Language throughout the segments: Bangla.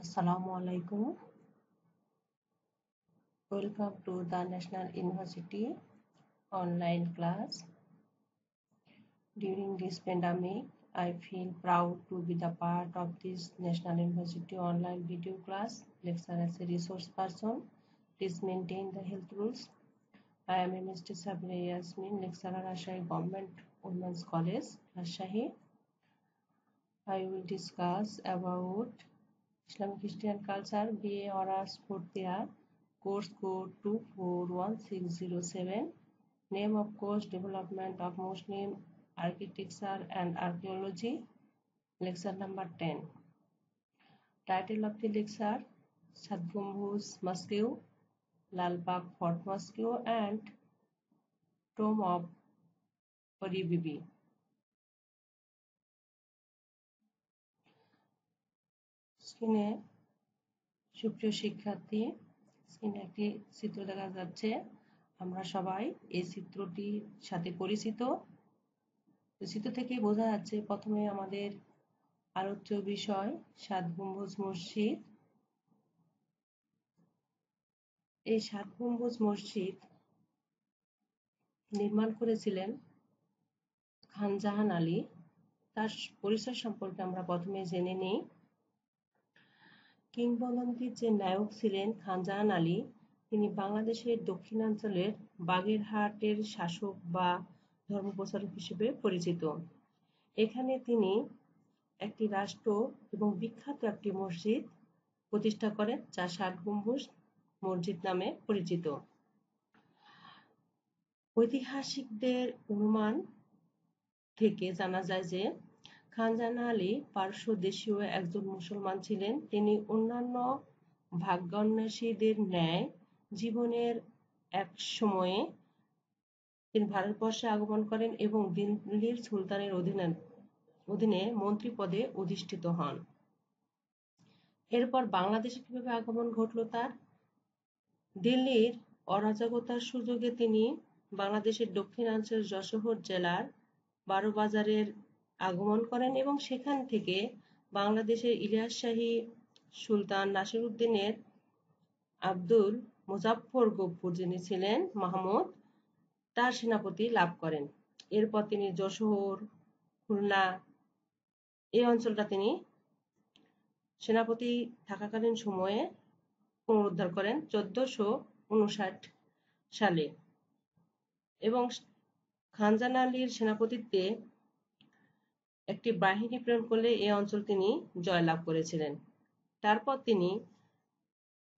Assalamualaikum. Welcome to the National University online class. During this pandemic, I feel proud to be the part of this National University online video class lecture as a resource person. Please maintain the health rules. I am Mr. Sabri Yasmin, lecturer Rajshahi Government Women's College, Rajshahi. I will discuss about Islamic Christian culture, BA Honours 4th year, course code 241607, name of course Development of Muslim Architecture and Archaeology, lecture number 10. Title of the lecture: Sat Gambuz Mosque, Lal Bagh Fort Mosque and Tomb of Pari Bibi. স্ক্রিনে সুপ্রিয় শিক্ষার্থী, স্ক্রিনে একটি চিত্র দেখা যাচ্ছে। আমরা সবাই এই চিত্রটির সাথে পরিচিত। চিত্র থেকে বোঝা যাচ্ছে প্রথমে আমাদের আলোচ্য বিষয় সাত গম্বুজ মসজিদ। এই সাত গম্বুজ মসজিদ নির্মাণ করেছিলেন খান জাহান আলী। তার পরিচয় সম্পর্কে আমরা প্রথমে জেনে নিই। কিংবদন্তির যে নায়ক ছিলেন খান জাহান আলী, তিনি বাংলাদেশের দক্ষিণাঞ্চলের বাগেরহাটের শাসক বা ধর্মপ্রচারক হিসেবে পরিচিত। এখানে তিনি একটি রাষ্ট্র এবং বিখ্যাত একটি মসজিদ প্রতিষ্ঠা করেন, যা ষাট গম্বুজ মসজিদ নামে পরিচিত। ঐতিহাসিকদের অনুমান থেকে জানা যায় যে খান জাহান আলী পারস্য দেশীয় একজন মুসলমান ছিলেন। তিনি অন্যান্য ভাগ্যান্বেষীদের ন্যায় জীবনের এক সময়ে তিনি ভারতবর্ষে আগমন করেন এবং দিল্লির সুলতানের অধীনে মন্ত্রী পদে অধিষ্ঠিত হন। এরপর বাংলাদেশে কিভাবে আগমন ঘটল তার? দিল্লির অরাজকতার সুযোগে তিনি বাংলাদেশের দক্ষিণাঞ্চল যশোর জেলার বারোবাজারের আগমন করেন এবং সেখান থেকে বাংলাদেশের ইলিয়াস শাহী সুলতান নাসিরউদ্দিনের আব্দুল মুজাফফর গফুর, যিনি ছিলেন মাহমুদ, তার সেনাপতি লাভ করেন। এরপর তিনি যশোর, খুলনা এই অঞ্চলটা তিনি সেনাপতি থাকাকালীন সময়ে পুনরুদ্ধার করেন 1459 সালে এবং খান জাহান আলীর সেনাপতিত্বে একটি বাহিনী প্রেরণ করলে এই অঞ্চল তিনি জয়লাভ করেছিলেন। তারপর তিনি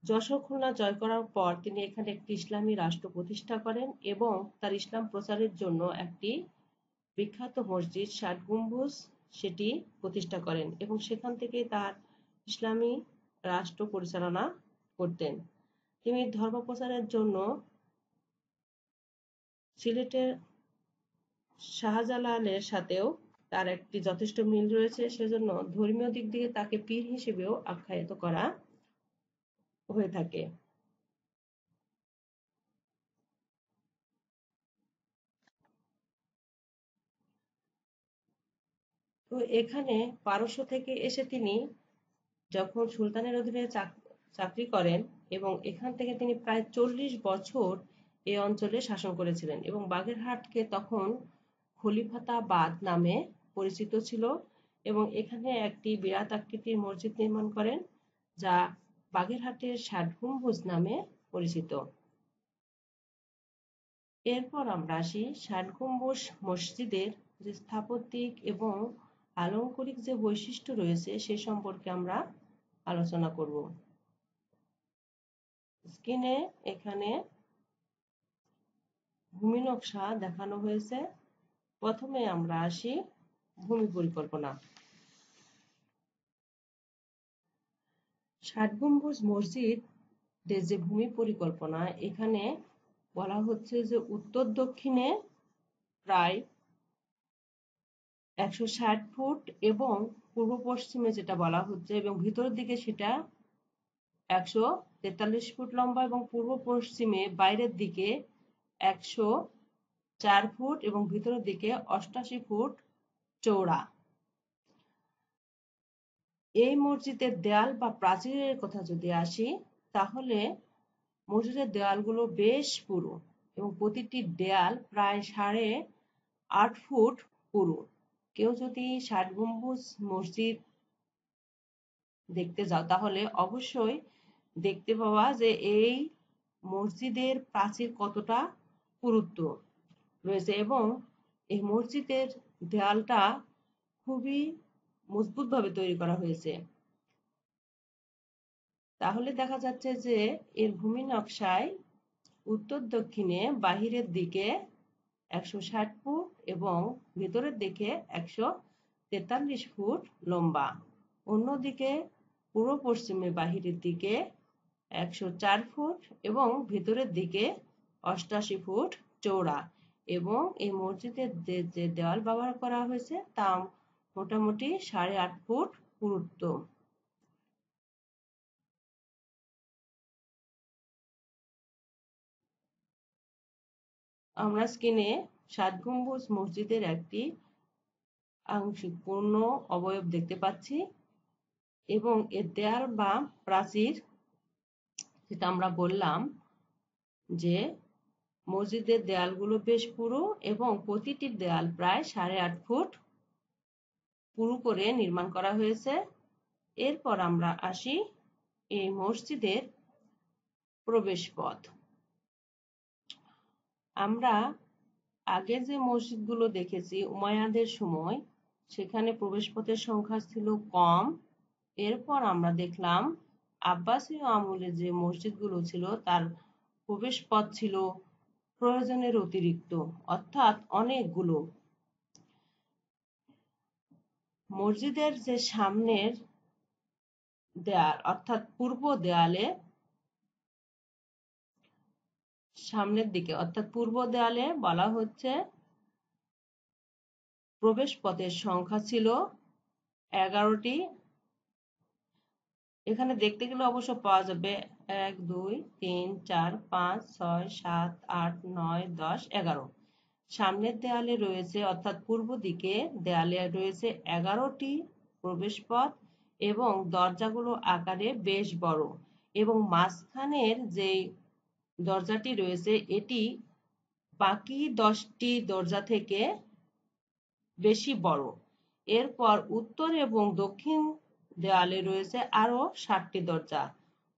যশোর খুলনা জয় করার পর তিনি এখানে একটি ইসলামী রাষ্ট্র প্রতিষ্ঠা করেন এবং তার ইসলাম প্রচারের জন্য একটি বিখ্যাত মসজিদ ষাট গম্বুজ সেটি প্রতিষ্ঠা করেন এবং সেখান থেকে তার ইসলামী রাষ্ট্র পরিচালনা করতেন। তিনি ধর্ম প্রচারের জন্য সিলেটের শাহজালালের সাথেও তার একটি যথেষ্ট মিল রয়েছে, সেজন্য ধর্মীয় দিক থেকে তাকে পীর হিসেবেও আখ্যায়িত করা হয়ে থাকে। তো এখানে পারস্য থেকে এসে তিনি যখন সুলতানের অধীনে চাকরি করেন এবং এখান থেকে তিনি প্রায় 40 বছর এই অঞ্চলে শাসন করেছিলেন এবং বাগেরহাটকে তখন খলিফাতাবাদ নামে পরিচিত ছিল এবং এখানে একটি বিরাট আকৃতির মসজিদ নির্মাণ করেন, যা বাগেরহাটের ষাট গম্বুজ নামে পরিচিত। এরপর আমরা আসি ষাট গম্বুজ মসজিদের যে স্থাপত্যিক এবং আলংকারিক যে বৈশিষ্ট্য রয়েছে সে সম্পর্কে আমরা আলোচনা করব। স্ক্রিনে এখানে ভূমি নকশা দেখানো হয়েছে। প্রথমে আমরা আসি ভূমি পরিকল্পনা। ষাট গম্বুজ মসজিদের যে ভূমি পরিকল্পনা, এখানে বলা হচ্ছে যে উত্তর দক্ষিণে প্রায় 160 ফুট এবং পূর্ব পশ্চিমে যেটা বলা হচ্ছে এবং ভিতরের দিকে সেটা 143 ফুট লম্বা এবং পূর্ব পশ্চিমে বাইরের দিকে 104 ফুট এবং ভিতরের দিকে 88 ফুট চওড়া। এই মসজিদের দেয়াল বা প্রাচীরের কথা যদি আসি, তাহলে মসজিদের দেয়ালগুলো বেশ পুরু এবং প্রতিটি দেয়াল প্রায় 8.5 ফুট পুরু। কেউ যদি ৬০ গম্বুজ মসজিদ দেখতে যাও, তাহলে অবশ্যই দেখতে পাওয়া যে এই মসজিদের প্রাচীর কতটা পুরুত্ব রয়েছে এবং এই মসজিদের দেয়ালটা খুবই মজবুতভাবে তৈরি করা হয়েছে। তাহলে দেখা যাচ্ছে যে এর ভূমি নকশায় উত্তর দক্ষিণে বাহিরের দিকে ১৬০ ফুট এবং ভেতরের দিকে ১৪৩ ফুট লম্বা, অন্যদিকে পূর্ব পশ্চিমে বাহিরের দিকে ১০৪ ফুট এবং ভেতরের দিকে ৮৮ ফুট চওড়া এবং এই মসজিদের যে দেওয়াল ব্যবহার করা হয়েছে তা মোটামুটি ৮.৫ ফুট পুরুত্ব। আমরা স্ক্রিনে ৭ গম্বুজ মসজিদের একটি আংশিক পূর্ণ অবয়ব দেখতে পাচ্ছি এবং এর দেয়াল বা প্রাচীর, যেটা আমরা বললাম যে মসজিদের দেয়ালগুলো বেশ পুরু এবং প্রতিটি দেয়াল প্রায় ৮.৫ ফুট পুরু করে নির্মাণ করা হয়েছে। এরপর আমরা আসি এই মসজিদের প্রবেশপথ। আমরা আগে যে মসজিদগুলো দেখেছি উমাইয়াদের সময়, সেখানে প্রবেশপথের সংখ্যা ছিল কম। এরপর আমরা দেখলাম আব্বাসীয় আমলে যে মসজিদগুলো ছিল তার প্রবেশপথ ছিল প্রয়োজনের অতিরিক্ত, অর্থাৎ অনেকগুলো। মসজিদের যে সামনের দেয়াল অর্থাৎ পূর্ব দেয়ালে সামনের দিকে অর্থাৎ পূর্ব দেয়ালে বলা হচ্ছে প্রবেশপথের সংখ্যা ছিল 11টি। এখানে দেখতে গেলে অবশ্য পাওয়া যাবে ১, ২, ৩, ৪, ৫, ৬, ৭, ৮, ৯, ১০, ১১। সামনের দেয়ালে রয়েছে অর্থাৎ পূর্ব দিকে দেয়ালে রয়েছে 11টি প্রবেশপথ এবং দরজাগুলো আকারে বেশ বড় এবং মাঝখানের যে দরজাটি রয়েছে এটি বাকি 10টি দরজা থেকে বেশি বড়। এরপর উত্তর এবং দক্ষিণ দেয়ালে রয়েছে আরো 7টি দরজা।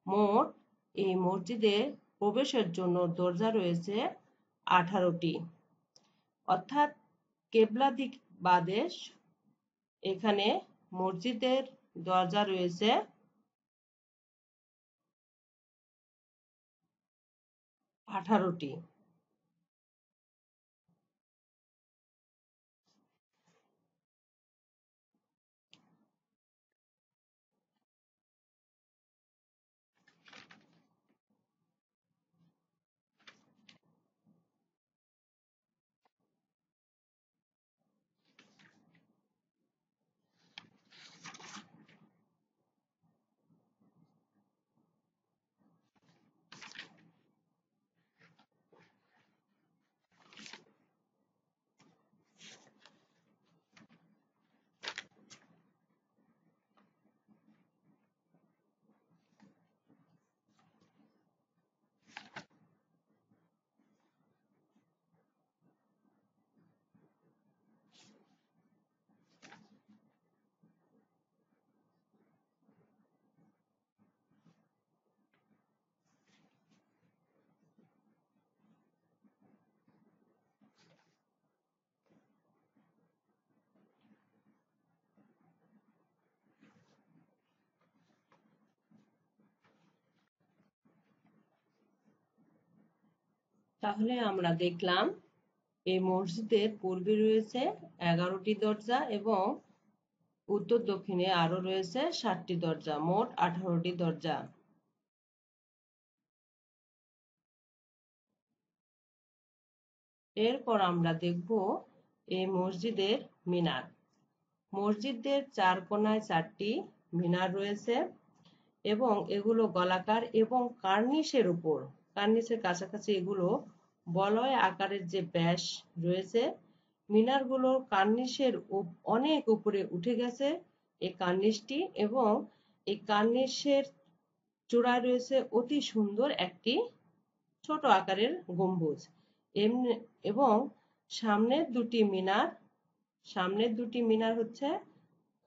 মোট এই মসজিদে প্রবেশের জন্য দরজা রয়েছে 18টি, অর্থাৎ কেবলা দিক বাদে এখানে মসজিদের দরজা রয়েছে 18টি। তাহলে আমরা দেখলাম এই মসজিদের পূর্বে রয়েছে 11টি দরজা এবং উত্তর দক্ষিণে আরো রয়েছে 7টি দরজা, মোট 18টি দরজা। এরপর আমরা দেখব এই মসজিদের মিনার। মসজিদের 4 কোণায় 4টি মিনার রয়েছে এবং এগুলো গোলাকার এবং কার্নিশের কাছাকাছি এগুলো বলয় আকারের যে ব্যাস রয়েছে, মিনারগুলো কার্নিশের অনেক উপরে উঠে গেছে এই কার্নিশটি, এবং এই কার্নিশের চূড়ায় রয়েছে অতি সুন্দর একটি ছোট আকারের গম্বুজ। এবং সামনের দুটি মিনার হচ্ছে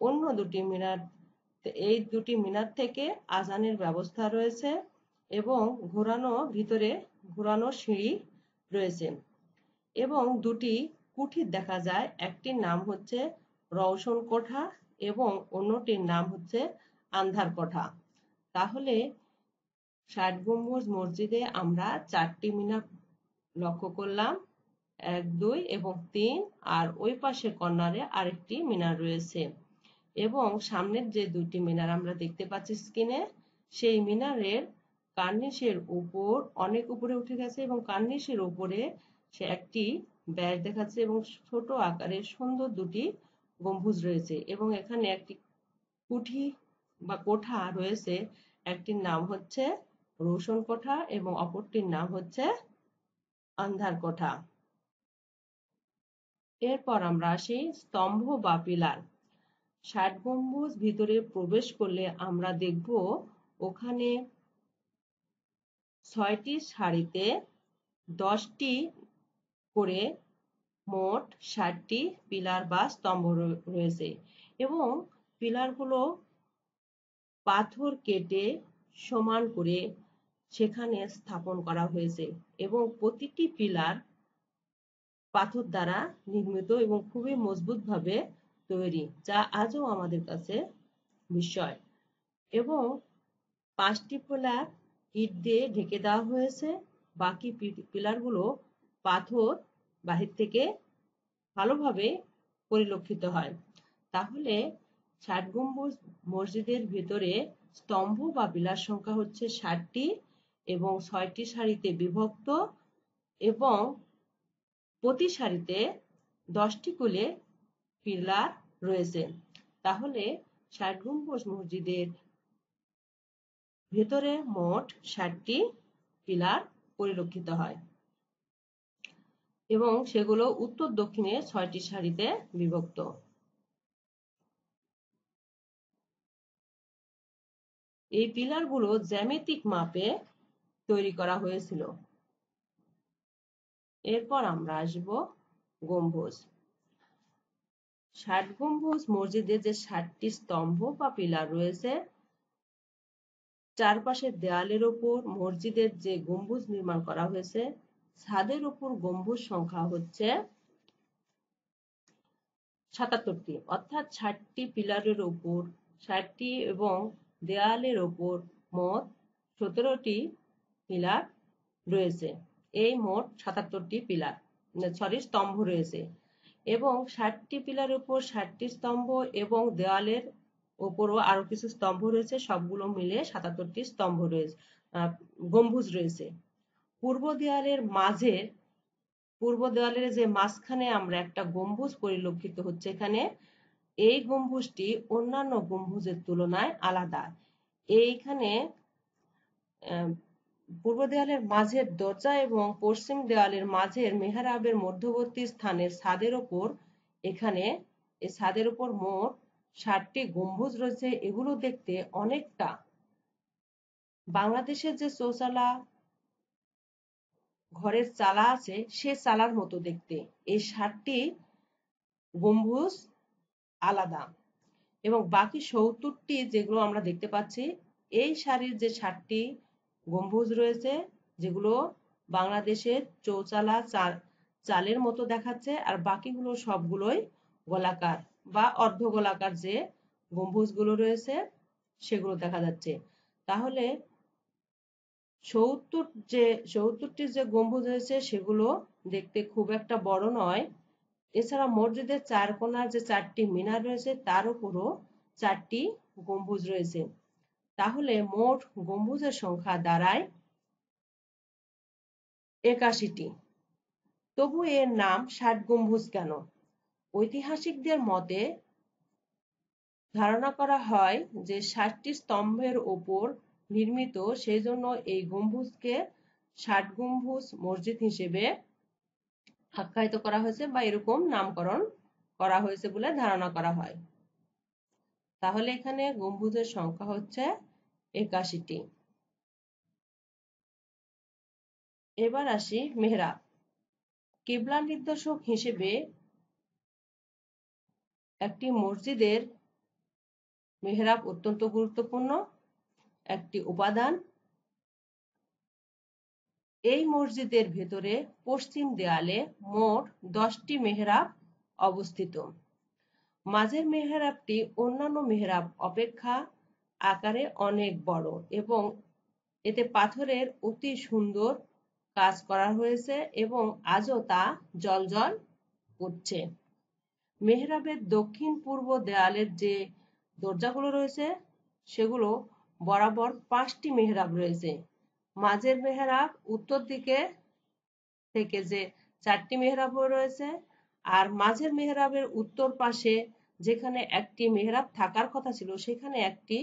অন্য দুটি মিনার। এই দুটি মিনার থেকে আজানের ব্যবস্থা রয়েছে এবং ভিতরে ঘোরানো সিঁড়ি রয়েছে এবং দুটি কুঠি দেখা যায়। একটির নাম হচ্ছে রওশন কোঠা এবং অন্যটির নাম হচ্ছে আন্ধার কোঠা। তাহলে ৬০ গম্বুজ মসজিদে আমরা ৪টি মিনার লক্ষ্য করলাম, ১, ২ এবং ৩, আর ওই পাশে কর্নারে আরেকটি মিনার রয়েছে। এবং সামনের যে দুটি মিনার আমরা দেখতে পাচ্ছি স্ক্রিনে, সেই মিনারের কার্নিশের উপর অনেক উপরে উঠে গেছে এবং কার্নিশের উপরে সে একটি ব্যাস দেখাচ্ছে এবং ছোট আকারের সুন্দর দুটি গম্বুজ রয়েছে এবং এখানে একটি কুঠি বা কোঠা রয়েছে। একটির নাম হচ্ছে রোশন কোঠা এবং অপরটির নাম হচ্ছে আন্ধার কোঠা। এরপর আমরা আসি স্তম্ভ বা পিলার। ৬০ গম্বুজ ভিতরে প্রবেশ করলে আমরা দেখব ওখানে ৬টি সারিতে 10টি করে মোট ৬০টি পিলার বা স্তম্ভ রয়েছে এবং পিলারগুলো পাথর কেটে সমান করে সেখানে স্থাপন করা হয়েছে এবং প্রতিটি পিলার পাথর দ্বারা নির্মিত এবং খুবই মজবুতভাবে তৈরি, যা আজও আমাদের কাছে বিস্ময়। এবং 5টি পিলার ইট দিয়ে ঢেকে দেওয়া হয়েছে। বাকি পিলারগুলো পাথর বাহির থেকে ভালোভাবে পরিলক্ষিত হয়। তাহলে ৬০ গম্বুজ মসজিদের ভেতরে স্তম্ভ বা পিলার সংখ্যা হচ্ছে ৬০টি এবং ৬টি সারিতে বিভক্ত এবং প্রতি সারিতে 10টি করে পিলার রয়েছে। তাহলে ৬০ গম্বুজ মসজিদের ভেতরে মোট ৬০টি পিলার পরিলক্ষিত হয় এবং সেগুলো উত্তর দক্ষিণে ৬টি সারিতে বিভক্ত। এই পিলারগুলো জ্যামিতিক মাপে তৈরি করা হয়েছিল। এরপর আমরা আসব গম্বুজ। ৬০ গম্বুজ মসজিদে যে ৬০টি স্তম্ভ বা পিলার রয়েছে, চারপাশের দেয়ালের ওপর মসজিদের যে গম্বুজ নির্মাণ করা হয়েছে, ছাদের উপর গম্বুজ সংখ্যা হচ্ছে ৭৭টি, অর্থাৎ ৬০টি পিলারের উপর ৬০টি এবং দেয়ালের ওপর মোট ১৭টি পিলার রয়েছে। এই মোট ৭৭টি স্তম্ভ রয়েছে এবং ৬০টি পিলারের উপর ৬০টি স্তম্ভ এবং দেওয়ালের ওপরও আরো কিছু স্তম্ভ রয়েছে, সবগুলো মিলে ৭৭টি গম্বুজ রয়েছে। পূর্ব দেওয়ালের যে মাঝখানে আমরা একটা গম্বুজ পরিলক্ষিত হচ্ছে এখানে, এই গম্বুজটি অন্যান্য গম্বুজের তুলনায় আলাদা। এইখানে পূর্ব দেওয়ালের মাঝের দরজা এবং পশ্চিম দেওয়ালের মাঝের মেহরাবের মধ্যবর্তী স্থানে ছাদের উপর মোট ৬০টি গম্বুজ রয়েছে। এগুলো দেখতে অনেকটা বাংলাদেশের যে চৌচালা ঘরের চালা আছে সে চালার মতো দেখতে। এই ৬০টি গম্বুজ আলাদা এবং বাকি ৭০টি যেগুলো আমরা দেখতে পাচ্ছি, এই সারির যে ৬০টি গম্বুজ রয়েছে যেগুলো বাংলাদেশের চৌচালা চালের মতো দেখাচ্ছে, আর বাকিগুলো সবগুলোই গোলাকার বা অর্ধ গোলাকার যে গম্বুজগুলো রয়েছে সেগুলো দেখা যাচ্ছে। তাহলে ৭০টি যে গম্বুজ রয়েছে সেগুলো দেখতে খুব একটা বড় নয়। এছাড়া মসজিদের চার কোণার যে 4টি মিনার রয়েছে তার উপরও 4টি গম্বুজ রয়েছে। তাহলে মোট গম্বুজের সংখ্যা দাঁড়ায় ৮১টি। তবু এর নাম ৬০ গম্বুজ কেন? ঐতিহাসিকদের মতে ধারণা করা হয় যে ৬০টি স্তম্ভের ওপর নির্মিত, সেই জন্য এই গম্বুজকে ৬০ গম্বুজ মসজিদ হিসেবে আখ্যায়িত করা হয়েছে বা এরকম নামকরণ করা হয়েছে বলে ধারণা করা হয়। তাহলে এখানে গম্বুজের সংখ্যা হচ্ছে 81টি। এবার আসি মেহরাব। কিবলা নির্দেশক হিসেবে একটি মসজিদের মেহরাব অত্যন্ত গুরুত্বপূর্ণ একটি উপাদান। এই মসজিদের ভেতরে পশ্চিম দেয়ালে মোট 10টি মেহরাব অবস্থিত। মাঝের মেহরাবটি অন্যান্য মেহরাব অপেক্ষা আকারে অনেক বড় এবং এতে পাথরের অতি সুন্দর কাজ করা হয়েছে এবং আজও তা জ্বলজ্বল করছে। মেহরাবের দক্ষিণ পূর্ব দেয়ালের যে দরজাগুলো রয়েছে সেগুলো বরাবর 5টি মেহরাব রয়েছে। মাঝের মেহরাব উত্তর দিকে থেকে যে 4টি মেহরাব রয়েছে, আর মাঝের মেহরাবের উত্তর পাশে যেখানে একটি মেহরাব থাকার কথা ছিল সেখানে একটি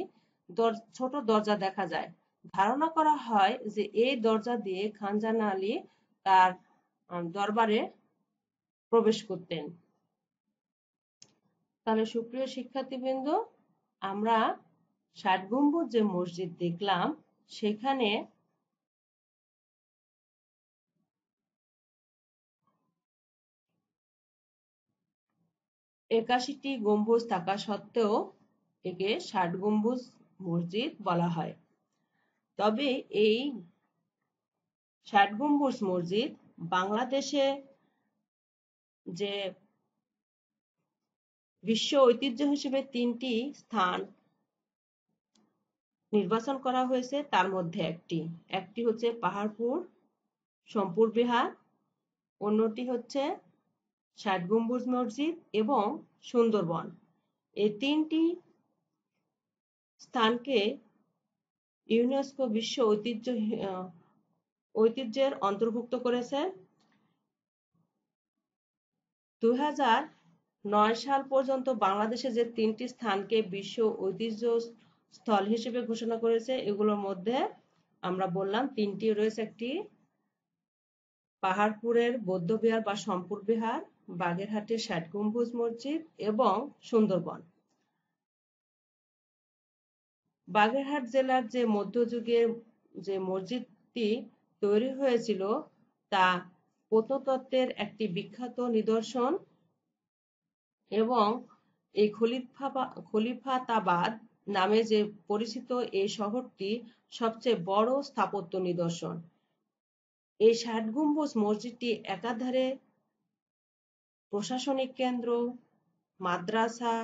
ছোট দরজা দেখা যায়। ধারণা করা হয় যে এই দরজা দিয়ে খান জাহান আলী তার দরবারে প্রবেশ করতেন। তাহলে সুপ্রিয় শিক্ষার্থীবৃন্দ, আমরা 60 গম্বুজ যে মসজিদ দেখলাম সেখানে 81টি গম্বুজ থাকা সত্ত্বেও একে 60 গম্বুজ মসজিদ বলা হয়। তবে এই 60 গম্বুজ মসজিদ বাংলাদেশে যে বিশ্ব ঐতিহ্য হিসেবে 3টি স্থান নির্বাচন করা হয়েছে তার মধ্যে একটি হচ্ছে পাহাড়পুর সোমপুর বিহার, অন্যটি হচ্ছে 60 গম্বুজ মসজিদ এবং সুন্দরবন। এই 3টি স্থানকে ইউনেস্কো বিশ্ব ঐতিহ্যের অন্তর্ভুক্ত করেছে। 2009 সাল পর্যন্ত বাংলাদেশে যে 3টি স্থানকে বিশ্ব ঐতিহ্য স্থল হিসেবে ঘোষণা করেছে এগুলোর মধ্যে আমরা বললাম 3টি রয়েছে, একটি পাহাড়পুরের বৌদ্ধবিহার বা সোমপুর বিহার, বাগেরহাটের 60 গম্বুজ মসজিদ এবং সুন্দরবন। বাগেরহাট জেলার যে মধ্যযুগের যে মসজিদটি তৈরি হয়েছিল তা প্রত্নতত্ত্বের একটি বিখ্যাত নিদর্শন এবং এই খলিফাতাবাদ নামে যে পরিচিত এই শহরটি সবচেয়ে বড় স্থাপত্য নিদর্শন। এই 60 গম্বুজ মসজিদটি একাধারে প্রশাসনিক কেন্দ্র, মাদ্রাসা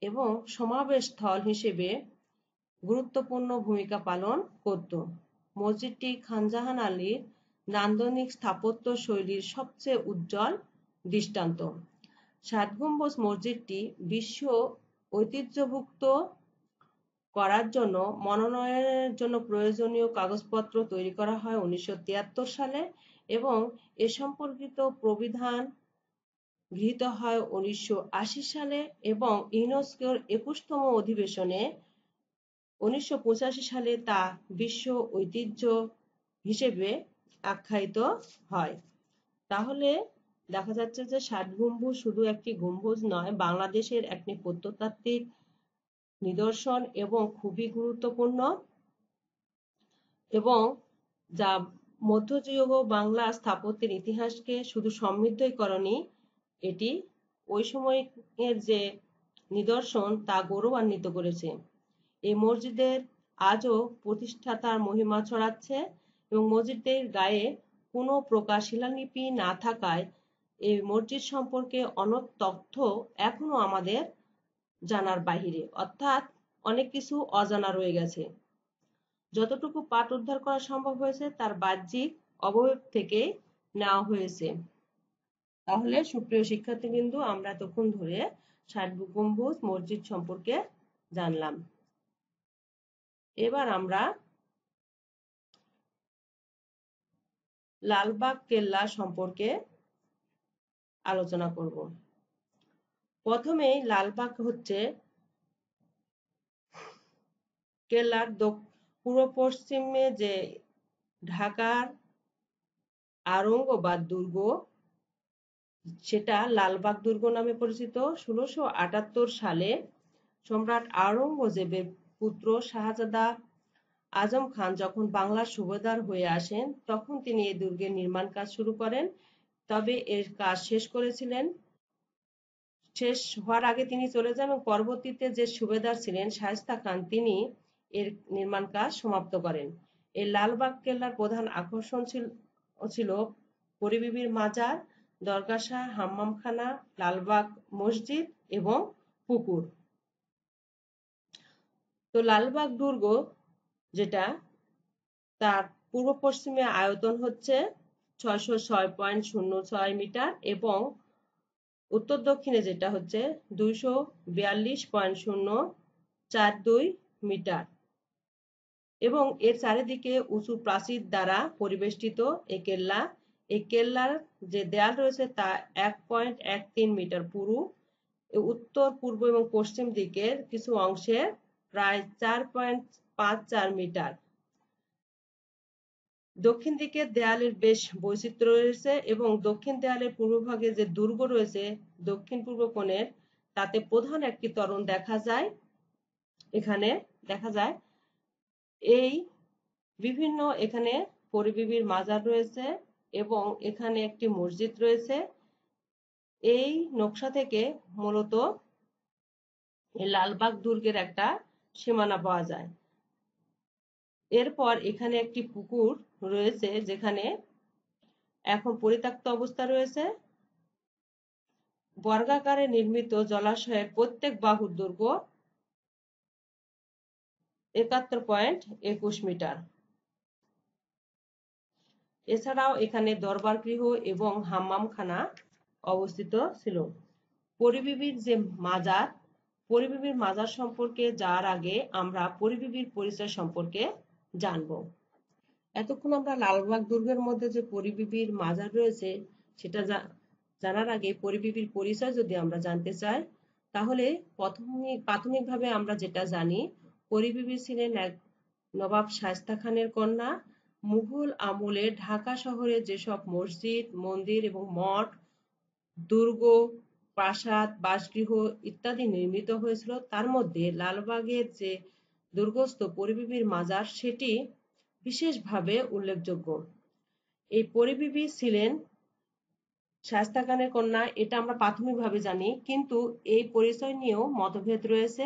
এবং সমাবেশ স্থল হিসেবে গুরুত্বপূর্ণ ভূমিকা পালন করত। মসজিদটি খান জাহান আলীর নান্দনিক স্থাপত্য শৈলীর সবচেয়ে উজ্জ্বল দৃষ্টান্ত। 60 গম্বুজ মসজিদটি বিশ্ব ঐতিহ্যভুক্ত করার জন্য মনোনয়নের জন্য প্রয়োজনীয় কাগজপত্র তৈরি করা হয় 1973 সালে এবং এ সম্পর্কিত প্রবিধান গৃহীত হয় 1980 সালে এবং ইউনেস্কোর 21তম অধিবেশনে 1985 সালে তা বিশ্ব ঐতিহ্য হিসেবে আখ্যায়িত হয়। তাহলে দেখা যাচ্ছে যে 60 গম্বুজ শুধু একটি গম্বুজ নয়, বাংলাদেশের একটি প্রত্নতাত্ত্বিক নিদর্শন এবং খুবই গুরুত্বপূর্ণ এবং যা মধ্যযুগীয় বাংলা স্থাপত্যের ইতিহাসকে শুধু সমৃদ্ধই করেনি, এটি ওই সময়ের যে নিদর্শন তা গৌরবান্বিত করেছে। এই মসজিদের আজও প্রতিষ্ঠাতার মহিমা ছড়াচ্ছে এবং মসজিদের গায়ে কোনো প্রকার শিলালিপি না থাকায় এই মসজিদ সম্পর্কে অনেক তথ্য এখনো আমাদের জানার বাহিরে, অর্থাৎ অনেক কিছু অজানা রয়ে গেছে। যতটুকু পাঠ উদ্ধার করা সম্ভব হয়েছে তার বাহ্যিক অবয়ব থেকে নেওয়া হয়েছে। তাহলে সুপ্রিয় শিক্ষার্থীবৃন্দ, আমরা এতক্ষণ ধরে 60 গম্বুজ মসজিদ সম্পর্কে জানলাম। এবার আমরা লালবাগ কেল্লা সম্পর্কে আলোচনা করব। প্রথমেই লালবাগ হচ্ছে কেল্লার পূর্ব পশ্চিমে যে ঢাকার আওরঙ্গাবাদ দুর্গ, সেটা লালবাগ দুর্গ নামে পরিচিত। 1678 সালে সম্রাট আওরঙ্গজেবের পুত্র শাহজাদা আজম খান যখন বাংলার সুবেদার হয়ে আসেন তখন তিনি এই দুর্গের নির্মাণ কাজ শুরু করেন। তবে এর কাজ শেষ হওয়ার আগে তিনি চলে যান এবং পরবর্তীতে যে সুবেদার ছিলেন শায়েস্তা খান তিনি এর নির্মাণ কাজ সমাপ্ত করেন। এই লালবাগ কেল্লার প্রধান আকর্ষণ ছিল পরিবিবির মাজার, দরগাশাহ, হাম্মামখানা, লালবাগ মসজিদ এবং পুকুর। তো লালবাগ দুর্গ যেটা তার পূর্ব পশ্চিমে আয়তন হচ্ছে ৬০৬.০৬ মিটার এবং উত্তর দক্ষিণে যেটা হচ্ছে ২৪২.০৪২ মিটার এবং এর চারিদিকে উঁচু প্রাচীর দ্বারা পরিবেষ্টিত এই কেল্লার যে দেয়াল রয়েছে তা ১.১৩ মিটার পুরু। উত্তর, পূর্ব এবং পশ্চিম দিকের কিছু অংশে প্রায় ৪.৫৪ মিটার। দক্ষিণ দিকের দেয়ালের বেশ বৈচিত্র্য রয়েছে এবং দক্ষিণ দেয়ালের পূর্বভাগে যে দুর্গ রয়েছে দক্ষিণ পূর্ব কোণের তাতে প্রধান একটি তোরণ এখানে দেখা যায়। এই বিভিন্ন এখানে পরিবিবির মাজার রয়েছে এবং এখানে একটি মসজিদ রয়েছে। এই নকশা থেকে মূলত লালবাগ দুর্গের একটা সীমানা পাওয়া যায়। এরপর এখানে একটি পুকুর রয়েছে যেখানে এখন পরিত্যক্ত অবস্থা রয়েছে। বর্গাকারে নির্মিত জলাশয়ের প্রত্যেক বাহুর দৈর্ঘ্য ৭১.২১ মিটার। এছাড়াও এখানে দরবার গৃহ এবং হাম্মামখানা অবস্থিত ছিল। পরিবিবির মাজার সম্পর্কে যাওয়ার আগে আমরা পরিবিবির পরিচয় সম্পর্কে জানব। এতক্ষণ আমরা লালবাগ দুর্গের মধ্যে যে পরিবিবির মাজার রয়েছে সেটা জানার আগে পরিবিবির পরিচয় যদি আমরা জানতে চাই তাহলে প্রাথমিকভাবে আমরা যেটা জানি পরিবিবি ছিলেন এক নবাব শায়েস্তা খানের কন্যা। মুঘল আমলে ঢাকা শহরে যেসব মসজিদ, মন্দির এবং মঠ, দুর্গ, প্রাসাদ, বাসগৃহ ইত্যাদি নির্মিত হয়েছিল তার মধ্যে লালবাগের যে দুর্গস্থ পরিবিবির মাজার সেটি বিশেষভাবে উল্লেখযোগ্য। এই পরিবিবি ছিলেন শায়েস্তা খানের কন্যা এটা আমরা প্রাথমিকভাবে জানি, কিন্তু এই পরিচয় নিয়েও মতভেদ রয়েছে।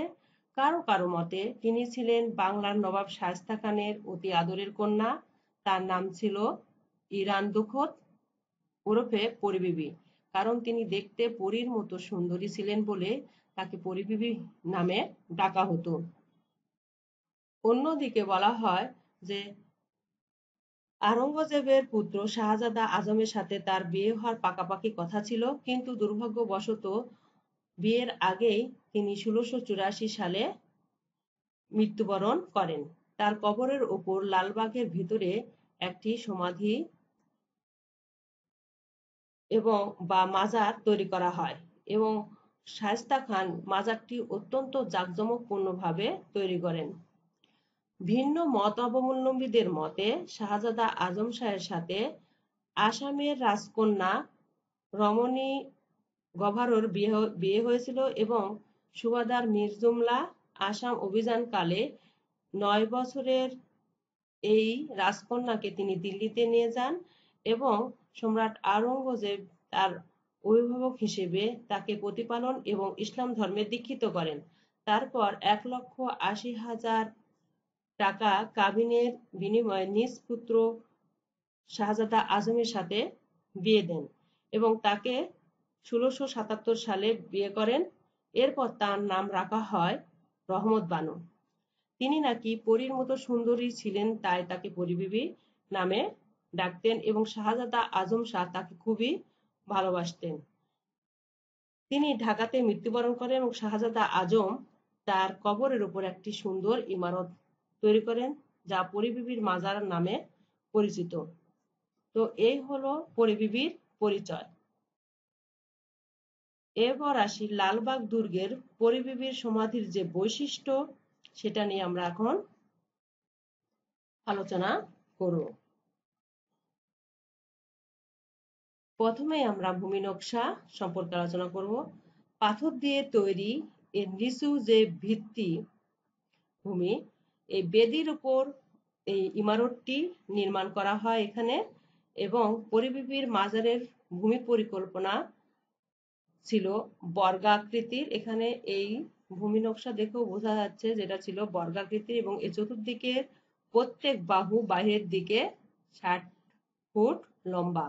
কারো কারো মতে তিনি ছিলেন বাংলার নবাব শায়েস্তা খানের অতি আদরের কন্যা। তার নাম ছিল ইরান দুখত ওরফে পরিবিবি, কারণ তিনি দেখতে পরীর মতো সুন্দরী ছিলেন বলে তাকে পরিবিবি নামে ডাকা হতো। অন্যদিকে বলা হয় যে আওরঙ্গজেবের পুত্র শাহজাদা আজমের সাথে তার বিয়ে হওয়ার পাকাপাকি কথা ছিল, কিন্তু দুর্ভাগ্যবশত বিয়ের আগেই তিনি ১৬৮৪ সালে মৃত্যুবরণ করেন। তার কবরের ওপর লালবাগের ভিতরে একটি সমাধি বা মাজার তৈরি করা হয় এবং শায়েস্তা খান মাজারটি অত্যন্ত জাঁকজমকপূর্ণভাবে তৈরি করেন। ভিন্ন মতাবলম্বীদের মতে শাহজাদা আজম শাহের সাথে আসামের রাজকন্যা রমণী গভারর বিয়ে হয়েছিল এবং সুবাদার মীর জুমলা আসাম অভিযানকালে ৯ বছরের এই রাজকন্যাকে তিনি দিল্লিতে নিয়ে যান এবং সম্রাট আওরঙ্গজেব তার অভিভাবক হিসেবে তাকে প্রতিপালন এবং ইসলাম ধর্মে দীক্ষিত করেন। তারপর ১,৮০,০০০ টাকা কাবিনের বিনিময়ে নিজ পুত্র শাহজাদা আজমের সাথে বিয়ে দেন এবং তাকে ১৬৭৭ সালে বিয়ে করেন। এরপর তার নাম রাখা হয় রহমত বানু। তিনি নাকি পরীর মতো সুন্দরী ছিলেন তাই তাকে পরিবিবি নামে ডাকতেন এবং শাহজাদা আজম শাহ তাকে খুবই ভালোবাসতেন। তিনি ঢাকাতে মৃত্যুবরণ করেন এবং শাহজাদা আজম তার কবরের উপর একটি সুন্দর ইমারত তৈরি করেন যা পরিবিবির মাজার নামে পরিচিত। তো এই হলো পরিবিবির পরিচয়। এরপর আসি লালবাগ দুর্গের পরিবিবির সমাধির যে বৈশিষ্ট্য সেটা নিয়ে আমরা এখন আলোচনা করব। প্রথমে আমরা ভূমি নকশা সম্পর্কে আলোচনা করব। পাথর দিয়ে তৈরি এর নিচু যে ভিত্তি ভূমি, এই বেদির উপর এই ইমারতটি নির্মাণ করা হয় এখানে, এবং পরিবিবির মাজারের ভূমি পরিকল্পনা ছিল বর্গাকৃতির। এখানে এই ভূমি নকশা দেখেও বোঝা যাচ্ছে যেটা ছিল বর্গাকৃতির, এবং এর চতুর্দিকের প্রত্যেক বাহু বাইরের দিকে 60 ফুট লম্বা।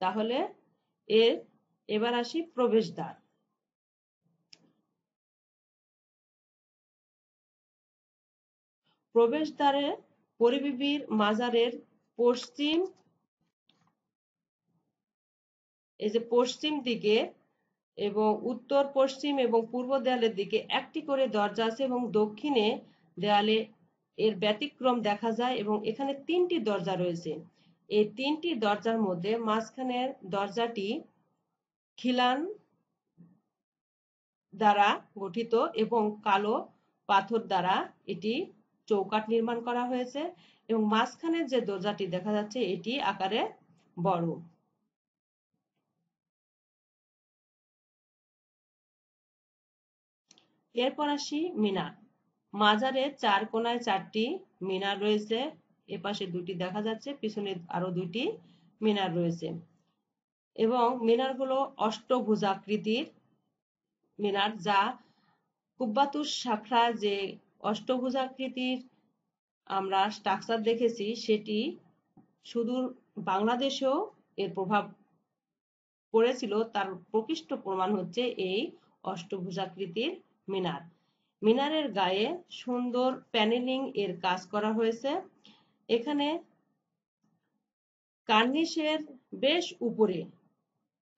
তাহলে এবার আসি প্রবেশদ্বার। প্রবেশদ্বারে পরিবিবির মাজারের পশ্চিম পশ্চিম দিকে এবং উত্তর পশ্চিম এবং পূর্ব দেয়ালের দিকে একটি করে দরজা আছে, এবং দক্ষিণে দেয়ালে এর ব্যতিক্রম দেখা যায়, এবং এখানে 3টি দরজা রয়েছে। এই 3টি দরজার মধ্যে মাঝখানের দরজাটি খিলান দ্বারা গঠিত এবং কালো পাথর দ্বারা এটি চৌকাঠ নির্মাণ করা হয়েছে, এবং মাঝখানের যে দরজাটি দেখা যাচ্ছে এটি আকারে বড়। এরপর আসি মিনার। মাজারের 4 কোণায় 4টি মিনার রয়েছে, এপাশে 2টি দেখা যাচ্ছে, পিছনে আরো 2টি মিনার রয়েছে, এবং মিনারগুলো অষ্টভুজাকৃতির মিনার, যা কুব্বাতুস সাখরা যে অষ্টভুজাকৃতির আমরা স্ট্রাকচার দেখেছি সেটি সুদূর বাংলাদেশেও এর প্রভাব পড়েছিল, তার প্রকৃষ্ট প্রমাণ হচ্ছে এই অষ্টভুজাকৃতির মিনার। মিনারের গায়ে সুন্দর প্যানেলিং এর কাজ করা হয়েছে। এখানে কার্নিশের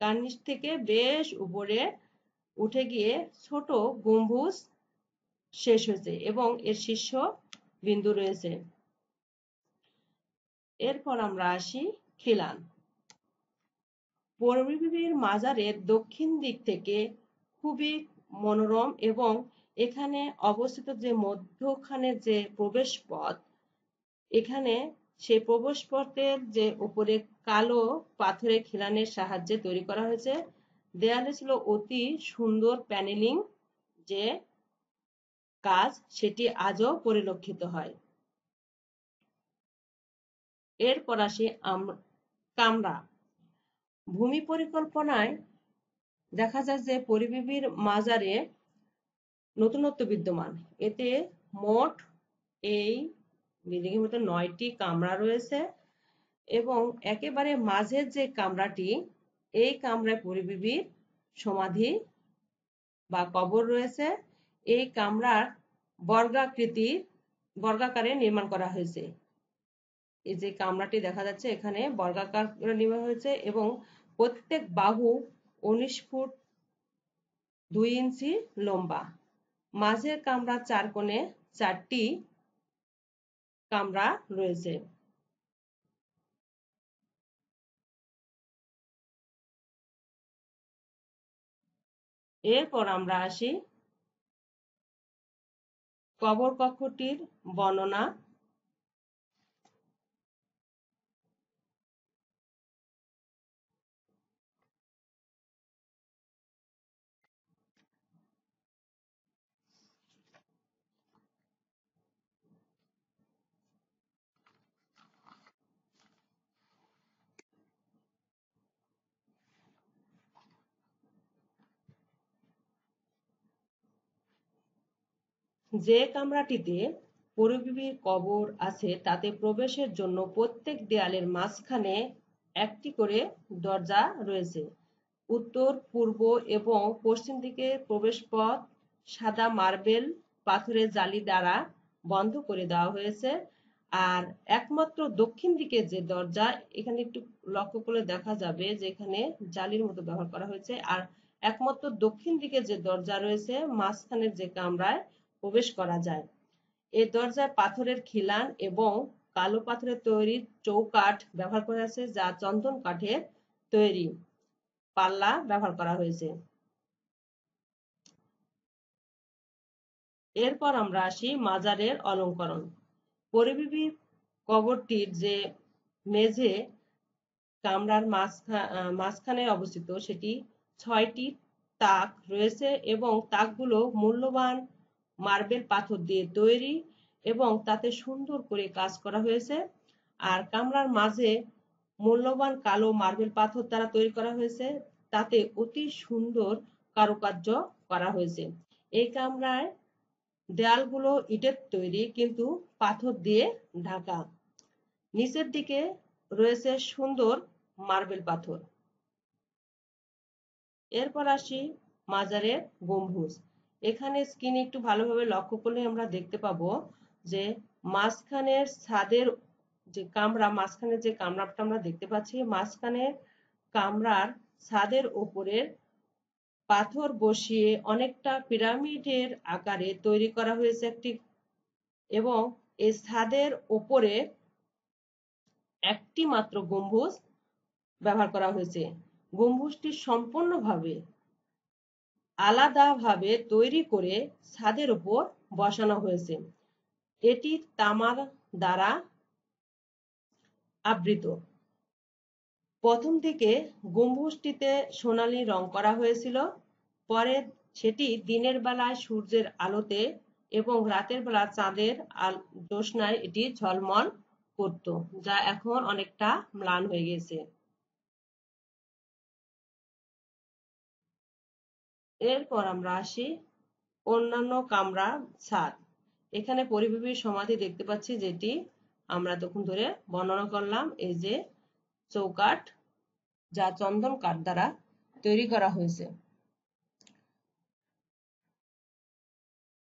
কার্নিশ থেকে বেশ উপরে উঠে গিয়ে ছোট গম্বুজ শেষ হয়েছে, এবং এর শীর্ষ বিন্দু রয়েছে। এরপর আমরা আসি খিলান। পরিবিবির মাজারের দক্ষিণ দিক থেকে খুবই মনোরম, এবং এখানে অবস্থিত যে মধ্যখানে যে প্রবেশ পথ, এখানে সেই প্রবেশ পথের যে উপরে কালো পাথরের খিলানের সাহায্যে তৈরি করা হয়েছে। দেয়ালে ছিল অতি সুন্দর প্যানেলিং যে কাজ, সেটি আজও পরিলক্ষিত হয়। এরপর আসি কামরা। ভূমি পরিকল্পনায় দেখা যায় যে পরিবিবির মাজারে নতুনত্ব বিদ্যমান। এতে মোট এই বিল্ডিং এর মধ্যে 9টি কামরা রয়েছে, এবং একেবারে মাঝের যে কামরাটি, এই কামরায় পরিবিবির সমাধি বা কবর রয়েছে। এই কামরার বর্গাকারে নির্মাণ করা হয়েছে। এই যে কামরাটি দেখা যাচ্ছে এখানে বর্গাকার নির্মাণ হয়েছে, এবং প্রত্যেক বাহু 19 ফুট 2 ইঞ্চি লম্বা। মাঝের কামরার 4 কোণে 4টি কামরা রয়েছে। এরপর আমরা আসি কবর কক্ষটির বর্ণনা। যে কামরাটিতে পরিবিবির কবর আছে তাতে প্রবেশের জন্য প্রত্যেক দেয়ালের মাঝখানে একটি করে দরজা রয়েছে। উত্তর, পূর্ব এবং পশ্চিম দিকে প্রবেশ পথ সাদা মার্বেল পাথরের জালি দ্বারা বন্ধ করে দেওয়া হয়েছে। আর একমাত্র দক্ষিণ দিকে যে দরজা, এখানে একটু লক্ষ্য করলে দেখা যাবে যে এখানে জালির মতো ব্যবহার করা হয়েছে, আর একমাত্র দক্ষিণ দিকে যে দরজা রয়েছে মাঝখানের যে কামরায় প্রবেশ করা যায়। এই দরজায় পাথরের খিলান এবং কালো পাথরের তৈরি চৌকাঠ ব্যবহার করা হয়েছে, যা চন্দন কাঠের তৈরি পাল্লা ব্যবহার করা হয়েছে। এরপর আমরা আসি মাজারের অলঙ্করণ। পরিবিবির কবরটির যে মেঝে কামরার মাঝখানে অবস্থিত, সেটি 6টি তাক রয়েছে এবং তাকগুলো মূল্যবান মার্বেল পাথর দিয়ে তৈরি এবং তাতে সুন্দর করে কাজ করা হয়েছে। আর কামরার মাঝে মূল্যবান কালো মার্বেল পাথর দ্বারা তৈরি করা হয়েছে, তাতে অতি সুন্দর কারুকার্য করা হয়েছে। এই কামরায় দেয়ালগুলো ইটের তৈরি কিন্তু পাথর দিয়ে ঢাকা। নিচের দিকে রয়েছে সুন্দর মার্বেল পাথর। এরপর আসি মাজারের গম্বুজ। এখানে স্ক্রিনে একটু ভালোভাবে লক্ষ্য করলে আমরা দেখতে পাবো যে মাঝখানের ছাদের যে কামরা, মাঝখানে যে কামরাটা আমরা দেখতে পাচ্ছি, মাঝখানে কামরার ছাদের ওপরের পাথর বসিয়ে অনেকটা পিরামিডের আকারে তৈরি করা হয়েছে একটি, এবং এই ছাদের ওপরে একটি মাত্র গম্বুজ ব্যবহার করা হয়েছে। গম্বুজটি সম্পূর্ণভাবে আলাদাভাবে তৈরি করে ছাদের উপর বসানো হয়েছে। এটি তামার দ্বারা আবৃত। প্রথম দিকে গম্বুজটিতে সোনালী রং করা হয়েছিল, পরে সেটি দিনের বেলায় সূর্যের আলোতে এবং রাতের বেলা চাঁদের জ্যোৎস্নায় এটি ঝলমল করত, যা এখন অনেকটা ম্লান হয়ে গেছে। এরপর আমরা আসি অন্যান্য কামরা ছাদ। এখানে পরিবীবীর সমাধি দেখতে পাচ্ছি, যেটি আমরা তখন ধরে বর্ণনা করলাম। এই যে চৌকাঠ, যা চন্দন কাঠ দ্বারা তৈরি করা হয়েছে।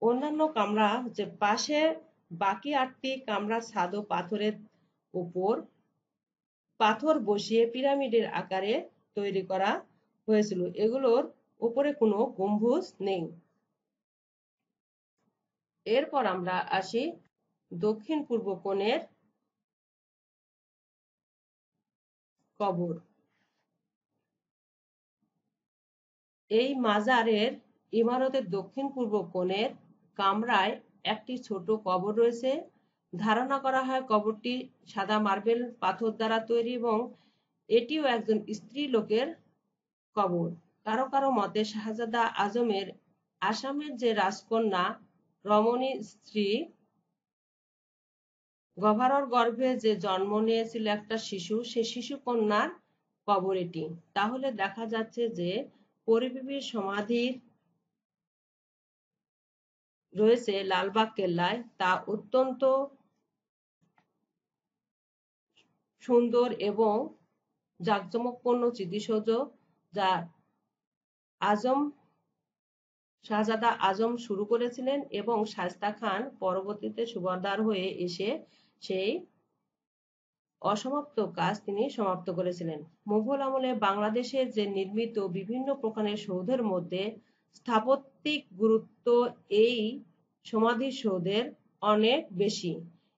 অন্যান্য কামরা যে পাশে বাকি 8টি কামরার ছাদ ও পাথরের উপর পাথর বসিয়ে পিরামিডের আকারে তৈরি করা হয়েছিল। এগুলোর উপরে কোনো গম্বুজ নেই। এরপর আমরা আসি দক্ষিণ পূর্ব কোণের কবর। এই মাজারের ইমারতের দক্ষিণ পূর্ব কোণের কামরায় একটি ছোট কবর রয়েছে। ধারণা করা হয় কবরটি সাদা মার্বেল পাথর দ্বারা তৈরি এবং এটিও একজন স্ত্রী লোকের কবর। কারো কারো মতে শাহজাদা আজমের আসামের যে রাজকন্যা রমণীর স্ত্রী গভারর গর্ভে যে জন্ম নিয়েছিল একটা শিশু, সে শিশু কন্যার কবর এটি। তাহলে দেখা যাচ্ছে যে পরিবীবীর সমাধি রয়েছে লালবাগ কেল্লায়, তা অত্যন্ত সুন্দর এবং জাঁকজমকপূর্ণ স্মৃতিসৌধ, যা শাহজাদা আজম শুরু করেছিলেন এবং শায়েস্তা খান পরবর্তীতে সুবাহদার হয়ে এসে সেই অসমাপ্ত কাজ তিনি সমাপ্ত করেছিলেন। মুঘল আমলে বাংলাদেশে যে নির্মিত বিভিন্ন প্রকারের সৌধের মধ্যে স্থাপত্যিক গুরুত্ব এই সমাধিসৌধের অনেক বেশি।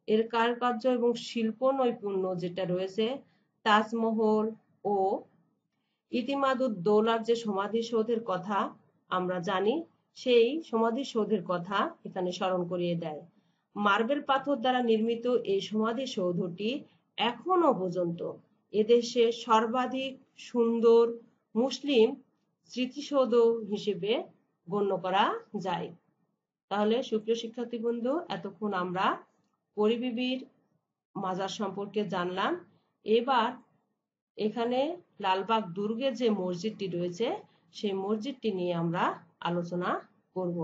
এর কারুকার্য এবং শিল্প নৈপুণ্য যেটা রয়েছে, তাজমহল ও ইতিমাদ-উদ-দৌলার যে সমাধিসৌধের কথা আমরা জানি, সেই সমাধিসৌধের কথা এখানে স্মরণ করিয়ে দেয়। মার্বেল পাথর দ্বারা নির্মিত এই সমাধিসৌধটি এখনো পর্যন্ত এদেশে সর্বাধিক সুন্দর মুসলিম স্মৃতিসৌধ হিসেবে গণ্য করা যায়। তাহলে সুপ্রিয় শিক্ষার্থীবৃন্দ, এতক্ষণ আমরা পরিবীবীর মাজার সম্পর্কে জানলাম। এবার এখানে লালবাগ দুর্গের যে মসজিদটি রয়েছে, সেই মসজিদটি নিয়ে আমরা আলোচনা করব।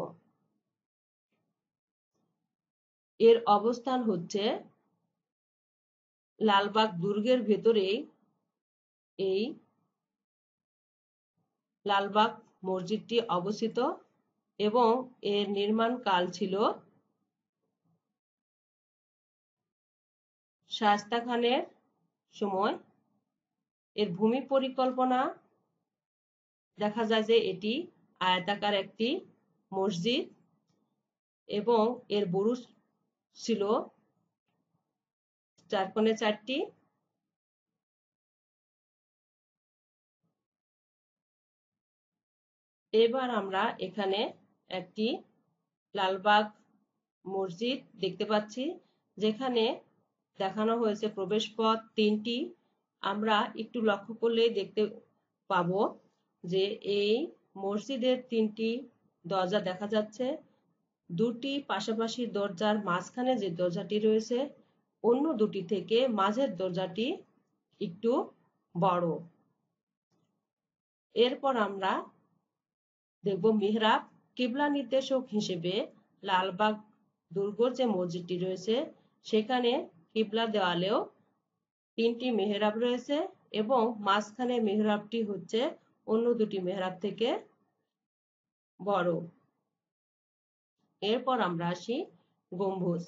এর অবস্থান হচ্ছে লালবাগ দুর্গের ভেতরেই এই লালবাগ মসজিদটি অবস্থিত এবং এর নির্মাণ কাল ছিল শায়েস্তা খানের সময়। এর ভূমি পরিকল্পনা দেখা যায় যে এটি আয়তাকার একটি মসজিদ এবং এর বুরুজ ছিল 4 কোণে 4টি। এবার আমরা এখানে একটি লালবাগ মসজিদ দেখতে পাচ্ছি, যেখানে দেখানো হয়েছে প্রবেশপথ 3টি। আমরা একটু লক্ষ্য করলে দেখতে পাবো যে এই মসজিদের 3টি দরজা দেখা যাচ্ছে। দুটি পাশাপাশি দরজার মাঝখানে যে দরজাটি রয়েছে অন্য দুটি থেকে মাঝের দরজাটি একটু বড়। এরপর আমরা দেখব মিহরাব। কিবলা নির্দেশক হিসেবে লালবাগ দুর্গর যে মসজিদটি রয়েছে সেখানে কিবলা দেওয়ালেও 3টি মেহরাব রয়েছে এবং মাঝখানে মেহরাবটি হচ্ছে অন্য দুটি মেহরাব থেকে বড়। এরপর আমরা আসি গম্বুজ।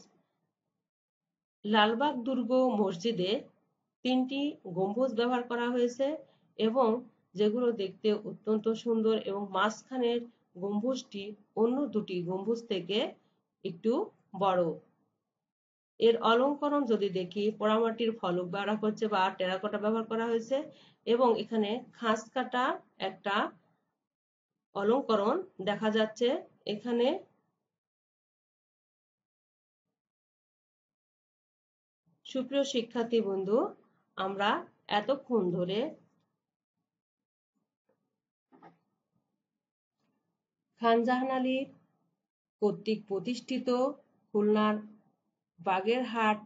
লালবাগ দুর্গ মসজিদে 3টি গম্বুজ ব্যবহার করা হয়েছে এবং যেগুলো দেখতে অত্যন্ত সুন্দর এবং মাঝখানের গম্বুজটি অন্য দুটি গম্বুজ থেকে একটু বড়। এর অলঙ্করণ যদি দেখি পোড়ামাটির ফলক ব্যবহার করছে বা টেরাকোটা ব্যবহার করা হয়েছে এবং এখানে খাঁজ কাটা একটা অলঙ্করণ দেখা যাচ্ছে। এখানে সুপ্রিয় শিক্ষার্থী বন্ধু, আমরা এতক্ষণ ধরে খান জাহান আলী কর্তৃক প্রতিষ্ঠিত খুলনার বাগেরহাট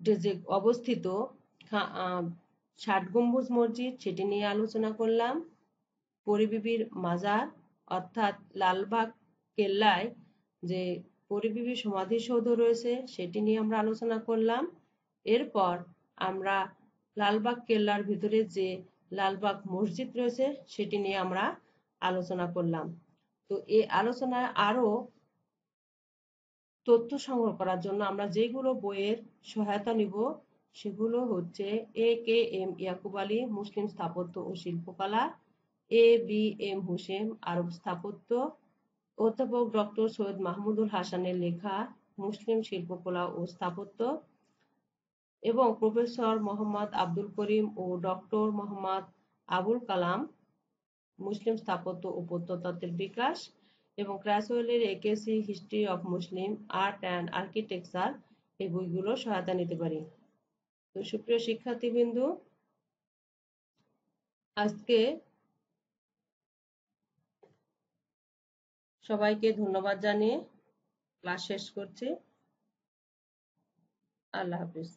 যে অবস্থিত 60 গম্বুজ মসজিদ সেটি নিয়ে আলোচনা করলাম। পরিবিবির মাজার অর্থাৎ লালবাগ কেল্লায় যে পরিবিবির সমাধিসৌধ রয়েছে সেটি নিয়ে আমরা আলোচনা করলাম। এরপর আমরা লালবাগ কেল্লার ভিতরে যে লালবাগ মসজিদ রয়েছে সেটি নিয়ে আমরা আলোচনা করলাম। তো এই আলোচনায় আরো তথ্য সংগ্রহ করার জন্য আমরা যেগুলো বইয়ের সহায়তা নিব সেগুলো হচ্ছে A.K.M. ইয়াকুব আলী মুসলিম স্থাপত্য ও শিল্পকলা, A.B.M. হোসেন আরব স্থাপত্য, অধ্যাপক ডক্টর সৈয়দ মাহমুদুল হাসানের লেখা মুসলিম শিল্পকলা ও স্থাপত্য এবং প্রফেসর মোহাম্মদ আব্দুল করিম ও ডক্টর মোহাম্মদ আবুল কালাম মুসলিম স্থাপত্য ও প্রত্নতত্ত্বের বিকাশ এবং ক্রাসওয়েলের একেসি history of Muslim art and architecture এই বইগুলো সহায়তা নিতে পারি। তো সুপ্রিয় শিক্ষার্থীবৃন্দ, আজকে সবাইকে ধন্যবাদ জানিয়ে ক্লাস শেষ করছি। আল্লাহ হাফিজ।